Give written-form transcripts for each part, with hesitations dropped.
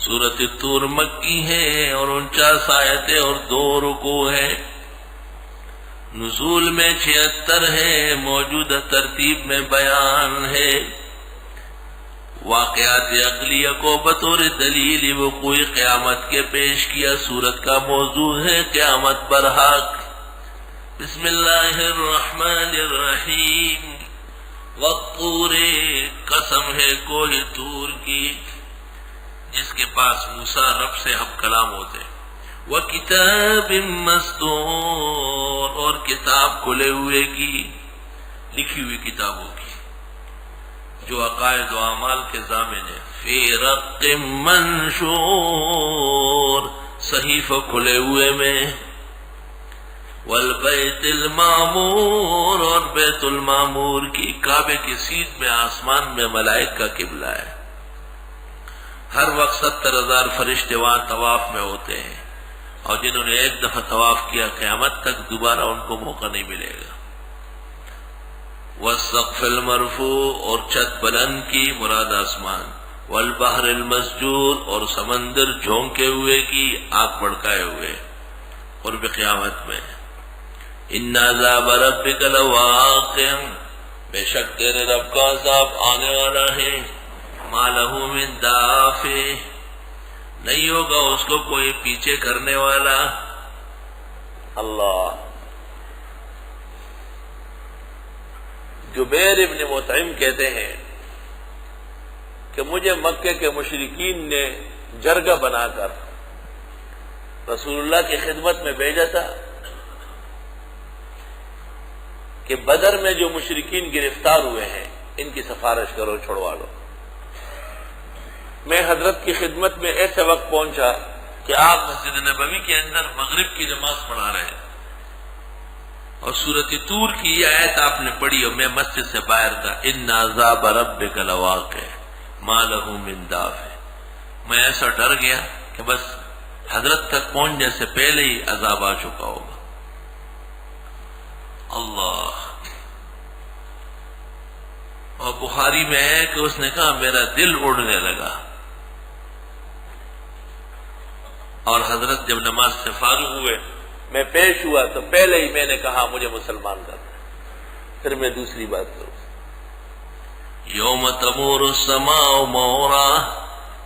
سورۃ طور مکی ہے اور 49 آیتیں اور 2 رکوع ہے. نزول میں 76 ہے. موجودہ ترتیب میں بیان ہے. واقعات عقلیہ کو بطور دلیل وقوع قیامت کے پیش کیا. سورت کا موضوع ہے قیامت برحق. بسم اللہ الرحمن الرحیم. والطور، قسم ہے کوہ طور کی جس کے پاس موسیٰ رب سے ہم کلام ہوتے. وَكِتَابٍ مَّسْطُورٍ، اور کتاب کھلے ہوئے کی، لکھی ہوئی کتابوں کی جو عقائد و اعمال کے ضامن ہے. فِي رَقٍّ مَّنشُورٍ، صحیفہ کھلے ہوئے میں. والبیت المعمور، اور بیت المعمور کی، کعبے کی سیدھ میں آسمان میں ملائکہ کا قبلہ ہے. ہر وقت 70,000 فرشتے وہاں طواف میں ہوتے ہیں، اور جنہوں نے ایک دفعہ طواف کیا قیامت تک دوبارہ ان کو موقع نہیں ملے گا. والسقف المرفوع، اور چھت بلند کی، مراد آسمان. والبحر المسجور، اور سمندر جھونکے ہوئے کی، آگ بھڑکائے ہوئے، قرب قیامت میں. ان عذاب ربک لواقع، بے شک تیرے رب کا عذاب آنے والا ہے. ما لہ من دافع، نہیں ہوگا اس کو کوئی پیچھے کرنے والا. اللہ. جبیر ابن مطعم کہتے ہیں کہ مجھے مکے کے مشرکین نے جرگہ بنا کر رسول اللہ کی خدمت میں بھیجا تھا کہ بدر میں جو مشرکین گرفتار ہوئے ہیں ان کی سفارش کرو، چھڑوا لو. میں حضرت کی خدمت میں ایسے وقت پہنچا کہ آپ مسجد نبوی کے اندر مغرب کی نماز پڑھا رہے ہیں، اور سورۃ طور کی یہ آیت آپ نے پڑھی اور میں مسجد سے باہر تھا. ان عذاب ربک لواقع ما لہ من دافع. میں ایسا ڈر گیا کہ بس حضرت تک پہنچنے سے پہلے ہی عذاب آ چکا ہوگا. اللہ. اور بخاری میں ہے کہ اس نے کہا میرا دل اڑنے لگا، اور حضرت جب نماز سے فارغ ہوئے میں پیش ہوا تو پہلے ہی میں نے کہا مجھے مسلمان کرنا. پھر میں دوسری بات کروں. یوم تمور السماء مورا،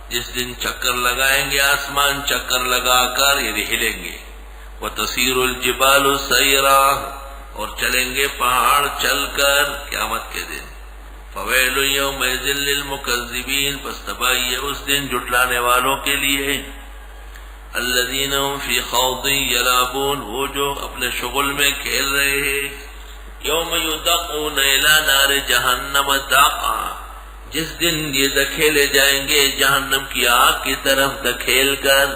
جس دن چکر لگائیں گے آسمان چکر لگا کر، یعنی ہلیں گے. وتصیر الجبال سیرا، اور چلیں گے پہاڑ چل کر قیامت کے دن. فویل یومئذ للمکذبین، پس تباہی ہے اس دن جھٹلانے والوں کے لیے. الذین هم فی خوض یلعبون، وہ جو اپنے شغل میں کھیل رہے ہیں. یوم یدعون الی نار جہنم دعا، جس دن یہ دھکیلے جائیں گے جہنم کی آگ کی طرف دھکیل کر.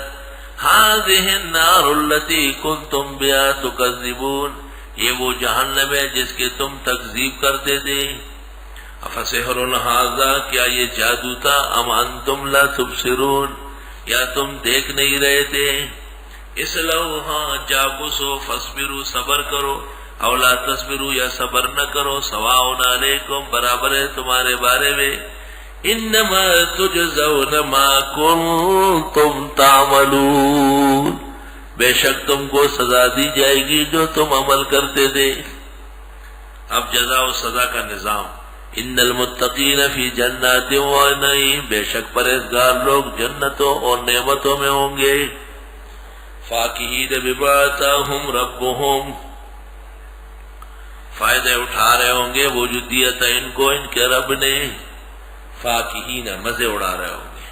هذه النار التي كنتم بها تكذبون، یہ وہ جہنم ہے جس کی تم تکذیب کرتے تھے. افسحر ھذا، کیا یہ جادو تھا؟ ام انتم لا تبصرون، یا تم دیکھ نہیں رہے تھے؟ اصلوھا، جاگسو، فاصبروا، صبر کرو، او لا تصبروا، یا صبر نہ کرو. سواء علیکم، برابر ہے تمہارے بارے میں. انما تجزون ما کنتم تعملون، بے شک تم کو سزا دی جائے گی جو تم عمل کرتے تھے. اب جزا و سزا کا نظام. ان المتقین فی جنات و نعیم، بے شک پرہیزگار لوگ جنتوں اور نعمتوں میں ہوں گے. فاکہین بما آتاہم ربہم، فائدے اٹھا رہے ہوں گے وہ جو دیا تھا ان کو ان کے رب نے. فاکہین، مزے اڑا رہے ہوں گے.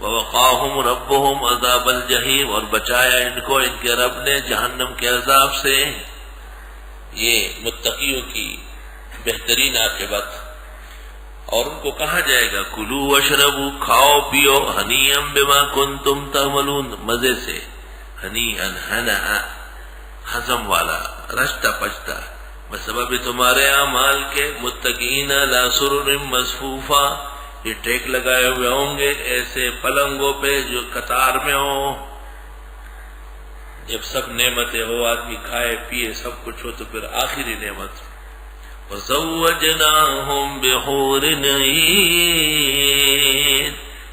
ووقاہم ربہم عذاب الجحیم، اور بچایا ان کو ان کے رب نے جہنم کے عذاب سے. یہ متقیوں کی بہترین عاقبت. اور ان کو کہا جائے گا کلوا واشربوا، کھاؤ پیو، ہنیئا بما کنتم تعملون، مزے سے. ہنیئا، ہنأ، ہضم والا، رچتا پچتا، بسبب تمہارے اعمال کے. متقین علی سرر مصفوفہ، یہ ٹیک لگائے ہوئے ہوں گے ایسے پلنگوں پہ جو قطار میں ہوں. جب سب نعمتیں ہو، آدمی کھائے پیے سب کچھ ہو، تو پھر آخری نعمت وَزَوَّجْنَاهُمْ بِحُورٍ عِينٍ،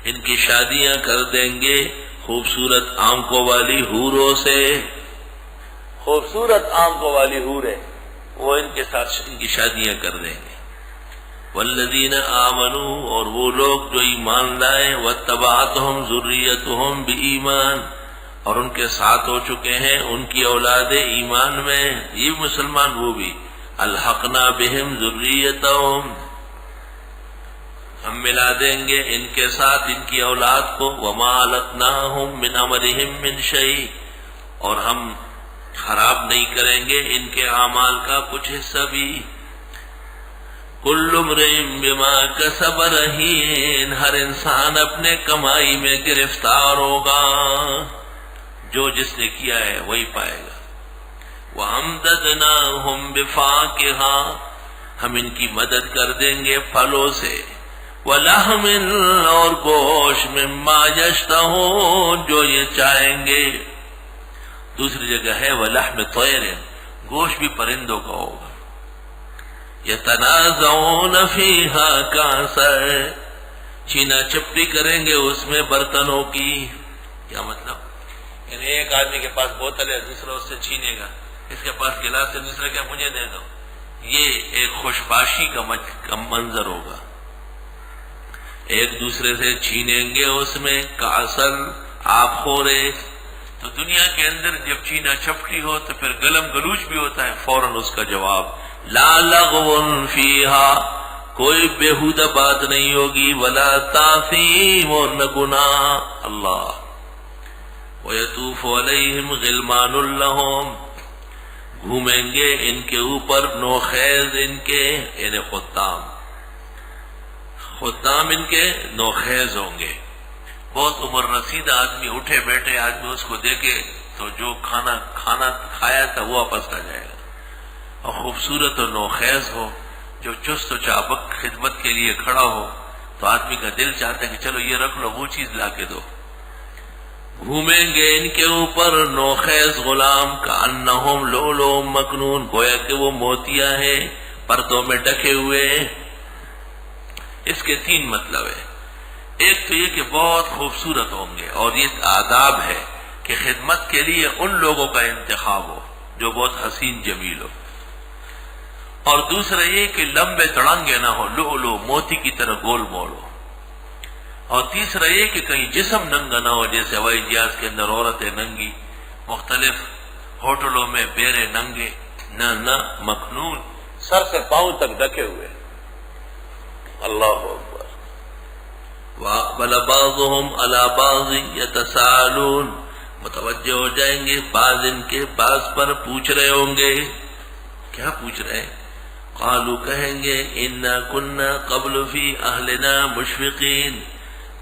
ان کی شادیاں کر دیں گے خوبصورت آنکھوں والی حوروں سے. خوبصورت آنکھوں والی حوریں وہ ان کے ساتھ ان کی شادیاں کر دیں گے. والذین آمنوا اور وہ لوگ جو ایمان لائے واتبعتہم ذریتہم بایمان اور ان کے ساتھ ہو چکے ہیں ان کی اولاد ایمان میں یہ مسلمان وہ بھی الحقنا بہم ذریتہم ہم ملا دیں گے ان کے ساتھ ان کی اولاد کو وما التناہم من امرہم من شیء اور ہم خراب نہیں کریں گے ان کے اعمال کا کچھ حصہ بھی. کل امرئ بما کسب رہین ہر انسان اپنے کمائی میں گرفتار ہوگا جو جس نے کیا ہے وہی پائے گا. وَأَمْدَدْنَاهُمْ بِفَاكِهَةٍ ہم ان کی مدد کر دیں گے پھلوں سے. وَلَحْمٍ اور گوشت مما یشتہون جو یہ چاہیں گے. دوسری جگہ ہے وَلَحْمِ طَيْرٍ گوشت بھی پرندوں کا ہوگا. يَتَنَازَعُونَ فِيهَا كَأْسًا چھینا چپٹی کریں گے اس میں برتنوں کی. کیا مطلب؟ یعنی ایک آدمی کے پاس بوتل ہے دوسرا اس سے چھینے گا, اس کے پاس گلاس ہے دوسرا کیا مجھے دے دو. یہ ایک خوشباشی کا منظر ہوگا. ایک دوسرے سے چھینیں گے اس میں کاسل آپ خورے. تو دنیا کے اندر جب چھینا چپٹی ہو تو پھر گلم گلوچ بھی ہوتا ہے, فوراً اس کا جواب لا لغو فیہا کوئی بےہودہ بات نہیں ہوگی ولا تاثیم اور نہ گناہ. اللہ وَيَطُوفُ عَلَيْهِمْ غِلْمَانٌ لَهُمْ گھومیں گے ان کے اوپر نوخیز ان کے یعنی خدام ان کے نوخیز ہوں گے. بہت عمر رسید آدمی اٹھے بیٹھے آدمی اس کو دیکھے تو جو کھانا کھایا تھا وہ واپس آ جائے گا. اور خوبصورت اور نوخیز ہو جو چست و چابک خدمت کے لیے کھڑا ہو تو آدمی کا دل چاہتا ہے کہ چلو یہ رکھ لو وہ چیز لا کے دو. گھومیں گے ان کے اوپر نوخیز غلام کأنہم لؤلؤ مکنون گویا کہ وہ موتیاں ہیں پردوں میں ڈھکے ہوئے. اس کے تین مطلب ہے. ایک تو یہ کہ بہت خوبصورت ہوں گے اور یہ آداب ہے کہ خدمت کے لیے ان لوگوں کا انتخاب ہو جو بہت حسین جمیل ہو. اور دوسرا یہ کہ لمبے تڑنگے نہ ہو لؤلؤ موتی کی طرح گول مول ہو. اور تیسرا یہ کہ کہیں جسم ننگا نہ ہو جیسے ہوائی جہاز کے اندر عورتیں ننگی, مختلف ہوٹلوں میں بیرے ننگے, نہ مخنون سر سے پاؤں تک ڈھکے ہوئے. اللہ اکبر. وَأَقْبَلَ بَعْضُهُمْ عَلَى بَعْضٍ يَتَسَاءَلُونَ متوجہ ہو جائیں گے بعض ان کے بعض پر پوچھ رہے ہوں گے. کیا پوچھ رہے ہیں؟ قالوا کہیں گے اِنَّا كُنَّا قَبْلُ فِي أَهْلِنَا مُشْفِقِينَ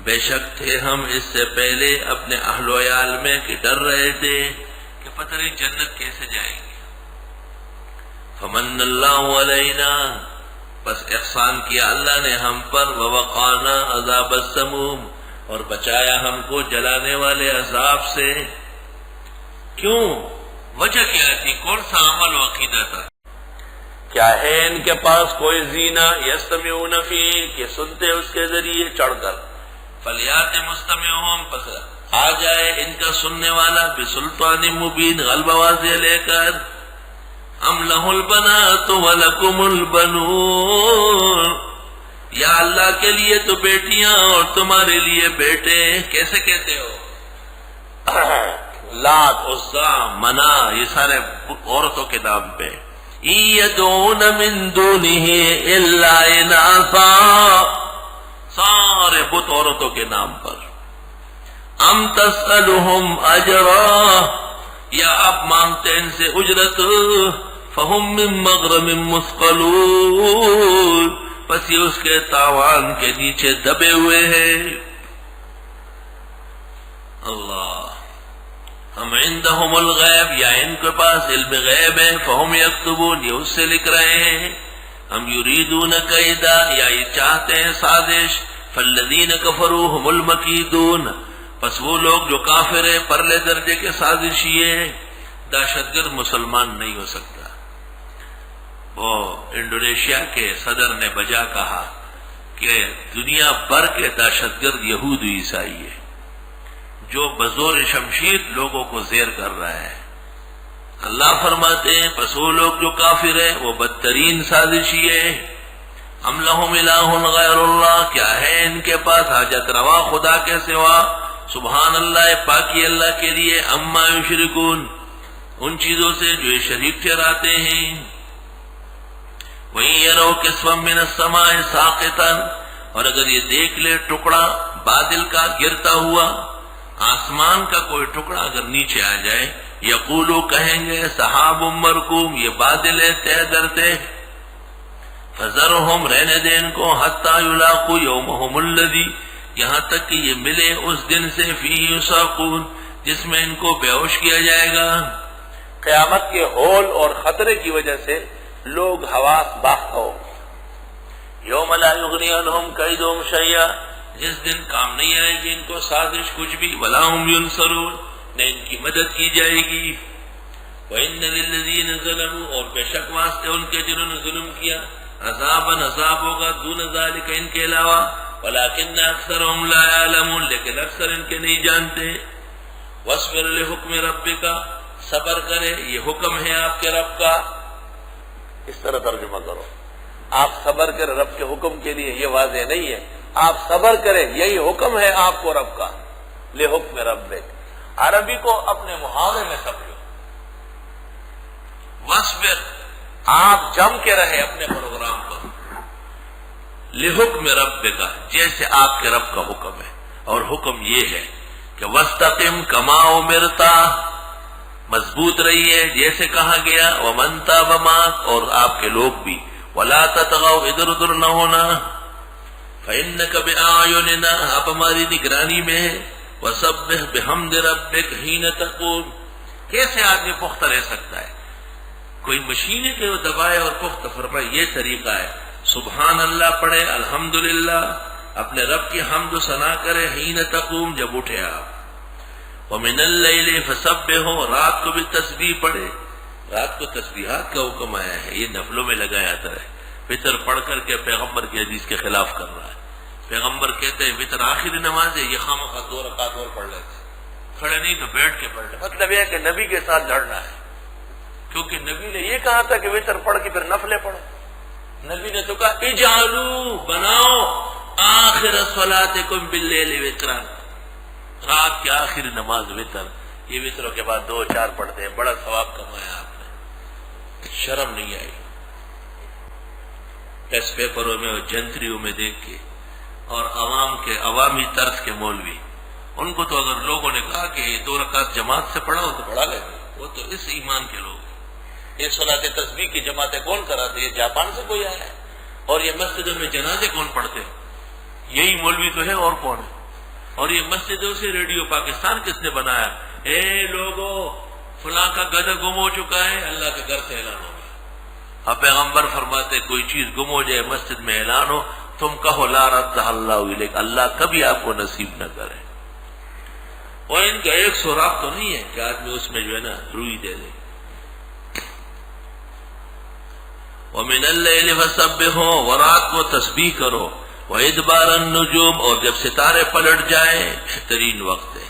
بے شک تھے ہم اس سے پہلے اپنے اہل و عیال میں کہ ڈر رہے تھے کہ پتہ نہیں جنت کیسے جائیں گے. فمن اللہ علینا بس احسان کیا اللہ نے ہم پر ووقانا عذاب السموم اور بچایا ہم کو جلانے والے عذاب سے. کیوں؟ وجہ کیا تھی؟ کون سا عمل و عقیدہ تھا؟ کیا ہے ان کے پاس کوئی زینہ یستمعون فیہ کہ سنتے اس کے ذریعے چڑھ کر. فلیات مستمعہم پس آ جائے ان کا سننے والا بسلطان مبین غلبہ واضح لے کر. ام لہ البنات ولکم البنون یا اللہ کے لیے تو بیٹیاں اور تمہارے لیے بیٹے. کیسے کہتے ہو؟ لات عزا منا یہ سارے عورتوں کے نام پہ. یدعون من دونہ الا اناثا سارے بت عورتوں کے نام پر. ام تسألہم اجرا یا آپ مانگتے ان سے اجرت. فہم من مغرم مثقلون پس یہ اس کے تاوان کے نیچے دبے ہوئے ہیں. اللہ. ہم عندہم الغیب یا ان کے پاس علم غیب ہے. فہم یکتبون یہ اس سے لکھ رہے ہیں. ہم یریدون کیدا یا یہ چاہتے ہیں سازش. فالذین کفروا هم المکیدون پس وہ لوگ جو کافر ہیں پرلے درجے کے سازشی ہیں. دہشت گرد مسلمان نہیں ہو سکتا. وہ انڈونیشیا کے صدر نے بجا کہا کہ دنیا بھر کے دہشت گرد یہود و عیسائی ہے جو بزور شمشیر لوگوں کو زیر کر رہا ہے. اللہ فرماتے ہیں پس وہ لوگ جو کافر ہیں وہ بدترین سازشی ہے. ام لہم الہ غیر اللہ، کیا ہے ان کے پاس حاجت روا خدا کے سوا؟ سبحان اللہ، پاکی اللہ کے لیے. اما یشرکون، ان چیزوں سے جو یہ شریک ٹھہراتے ہیں. وَإِن يَرَوْا كِسْفًا مِّنَ السَّمَاءِ سَاقِطًا، اور اگر یہ دیکھ لے ٹکڑا بادل کا گرتا ہوا، آسمان کا کوئی ٹکڑا اگر نیچے آ جائے، یقولو کہیں گے سحاب مرکوم، یہ بادل ہے طے درتے. فذرہم، رہنے دے ان کو، حتی یلاقوا یومہم الذی، یہاں تک کہ یہ ملے اس دن سے فیہ یساقون، جس میں ان کو بے ہوش کیا جائے گا. قیامت کے ہول اور خطرے کی وجہ سے لوگ حواس باختہ ہو. یوم لا یغنی عنہم کیدہم شیئا، جس دن کام نہیں آئے گی ان کو سازش کچھ بھی. ولا ہم ینصرون، نہ ان کی مدد کی جائے گی. وَإِنَّ لِلَّذِينَ ظَلَمُوا، اور بے شک واسطے ان کے جنہوں نے ظلم کیا، عذاباً عذاب ہوگا، دون ذالک، ان کے علاوہ. وَلَكِنَّ أَكْثَرَهُمْ لَا يَعْلَمُونَ، لیکن اکثر ان کے نہیں جانتے. وَاصْبِرْ لِحُكْمِ رَبِّكَ، صبر کرے، یہ حکم ہے آپ کے رب کا. اس طرح ترجمہ کرو، آپ صبر کریں رب کے حکم کے لیے، یہ واضح نہیں ہے. آپ صبر کریں، یہی حکم ہے آپ کو رب کا. لِحُكْمِ رَبِّكَ، عربی کو اپنے محاورے میں سمجھو. وَاصْبِرْ، آپ جم کے رہے اپنے پروگرام پر. لِحُكْمِ رَبِّكَ، جیسے آپ کے رب کا حکم ہے. اور حکم یہ ہے کہ وَاسْتَقِمْ كَمَا أُمِرْتَ، مضبوط رہیے جیسے کہا گیا. وَمَن تَابَ مَعَكَ، اور آپ کے لوگ بھی. وَلَا تَطْغَوْا، ادھر ادھر نہ ہونا. فَإِنَّكَ بِأَعْيُنِنَا، آپ ہماری نگرانی میں ہے. وَسَبِّحْ بِحَمْدِ رَبِّكَ حِينَ تَقُومُ، کیسے آدمی پختہ رہ سکتا ہے؟ کوئی مشین کے وہ دبائے اور پختہ فرمائے، یہ طریقہ ہے. سبحان اللہ پڑھے، الحمدللہ، اپنے رب کی حمد و ثنا کرے. حین تقوم، جب اٹھے آپ. وَمِنَ اللَّيْلِ فَسَبِّحْهُ، رات کو بھی تسبیح پڑھے. رات کو تسبیحات کا حکم آیا ہے، یہ نفلوں میں لگایا جاتا ہے. وتر پڑھ کر کے پیغمبر کی حدیث کے خلاف کر رہا ہے. پیغمبر کہتے ہیں وتر آخری نماز ہے، یہ خامخواہ 2 رکعت اور پڑھ لیتے، کھڑے نہیں تو بیٹھ کے پڑھ لے. مطلب یہ ہے کہ نبی کے ساتھ لڑنا ہے، کیونکہ نبی نے یہ کہا تھا کہ وتر پڑھ کے پھر نفلیں پڑھو. نبی نے تو کہا اجعلوا، بناؤ، آخر صلاتکم باللیل وترا، رات کی آخری نماز وتر. یہ وتروں کے بعد 2 4 پڑھتے ہیں، بڑا ثواب کمایا آپ نے. شرم نہیں آئی؟ ٹیسٹ پیپروں میں اور جنتریوں میں دیکھ کے، اور عوام کے عوامی طرز کے مولوی، ان کو تو اگر لوگوں نے کہا کہ 2 رکعت جماعت سے پڑھا ہو تو پڑھا لیں گے. وہ تو اس ایمان کے لوگ. یہ صلاۃ تسبیح کی جماعتیں کون کراتے؟ یہ جاپان سے کوئی آیا ہے. اور یہ مسجدوں میں جنازے کون پڑھتے؟ یہی مولوی تو ہے، اور کون ہے؟ اور یہ مسجدوں سے ریڈیو پاکستان کس نے بنایا؟ اے لوگو، فلاں کا گدھا گم ہو چکا ہے، اللہ کے گھر سے اعلان ہو گیا. اب پیغمبر فرماتے کوئی چیز گم ہو جائے مسجد میں اعلان ہو، تم کہو لا ردہ اللہ الیک، اللہ کبھی آپ کو نصیب نہ کرے. اور ان کا ایک سوراخ تو نہیں ہے کہ آدمی اس میں جو ہے نا روئی دے دے. وَمِنَ اللَّيْلِ فَسَبِّحُوا، ورات کو تسبیح کرو. وَإِدْبَارَ النُّجُومِ، اور جب ستارے پلٹ جائیں بہترین وقت ہے.